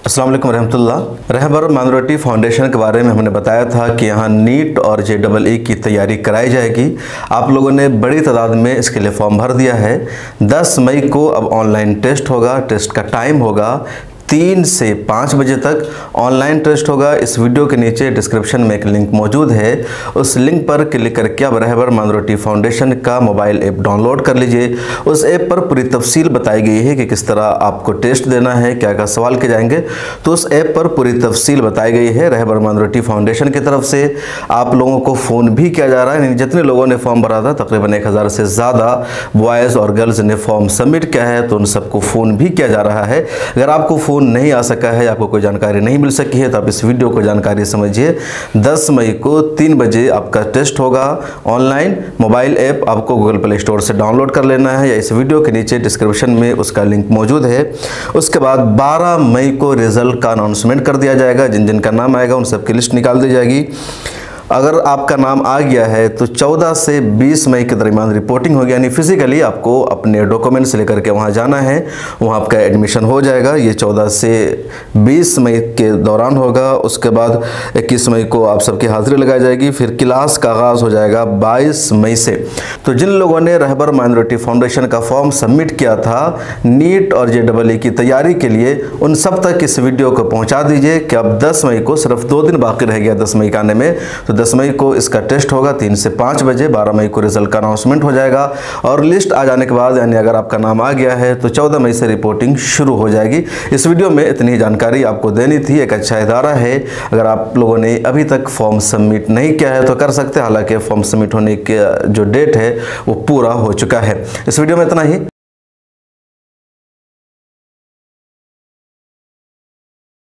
अस्सलाम वालेकुम रहमतुल्लाह। रहबर माइनॉरिटी फाउंडेशन के बारे में हमने बताया था कि यहाँ नीट और JEE की तैयारी कराई जाएगी। आप लोगों ने बड़ी तादाद में इसके लिए फॉर्म भर दिया है। 10 मई को अब ऑनलाइन टेस्ट होगा। टेस्ट का टाइम होगा 3 से 5 बजे तक ऑनलाइन टेस्ट होगा। इस वीडियो के नीचे डिस्क्रिप्शन में एक लिंक मौजूद है। उस लिंक पर क्लिक करके आप रहबर माइनॉरिटी फाउंडेशन का मोबाइल ऐप डाउनलोड कर लीजिए। उस ऐप पर पूरी तफसील बताई गई है कि किस तरह आपको टेस्ट देना है, क्या क्या सवाल किए जाएंगे। तो उस ऐप पर पूरी तफसील बताई गई है। रहबर माइनॉरिटी फाउंडेशन की तरफ से आप लोगों को फ़ोन भी किया जा रहा है। जितने लोगों ने फॉर्म भरा था, तकरीबन 1000 से ज़्यादा बॉयज़ और गर्ल्स ने फॉर्म सबमिट किया है, तो उन सबको फ़ोन भी किया जा रहा है। अगर आपको फ़ोन नहीं आ सका है, आपको कोई जानकारी नहीं मिल सकी है, तो आप इस वीडियो को जानकारी समझिए। 10 मई को 3 बजे आपका टेस्ट होगा ऑनलाइन। मोबाइल ऐप आपको गूगल प्ले स्टोर से डाउनलोड कर लेना है या इस वीडियो के नीचे डिस्क्रिप्शन में उसका लिंक मौजूद है। उसके बाद 12 मई को रिजल्ट का अनाउंसमेंट कर दिया जाएगा। जिन जिन का नाम आएगा उन सबकी लिस्ट निकाल दी जाएगी। अगर आपका नाम आ गया है तो 14 से 20 मई के दरमियान रिपोर्टिंग होगी, यानी फिजिकली आपको अपने डॉक्यूमेंट्स लेकर के वहाँ जाना है, वहाँ आपका एडमिशन हो जाएगा। ये 14 से 20 मई के दौरान होगा। उसके बाद 21 मई को आप सबकी हाज़िरी लगाई जाएगी। फिर क्लास का आगाज़ हो जाएगा 22 मई से। तो जिन लोगों ने रहबर माइनॉरिटी फाउंडेशन का फॉर्म सबमिट किया था नीट और JEE की तैयारी के लिए, उन सब तक इस वीडियो को पहुँचा दीजिए कि अब 10 मई को सिर्फ 2 दिन बाकी रह गया 10 मई का आने में। तो 10 मई को इसका टेस्ट होगा 3 से 5 बजे। 12 मई को रिजल्ट का अनाउंसमेंट हो जाएगा और लिस्ट आ जाने के बाद, यानी अगर आपका नाम आ गया है तो 14 मई से रिपोर्टिंग शुरू हो जाएगी। इस वीडियो में इतनी जानकारी आपको देनी थी। एक अच्छा इदारा है। अगर आप लोगों ने अभी तक फॉर्म सबमिट नहीं किया है तो कर सकते हैं, हालांकि फॉर्म सबमिट होने के जो डेट है वो पूरा हो चुका है। इस वीडियो में इतना ही।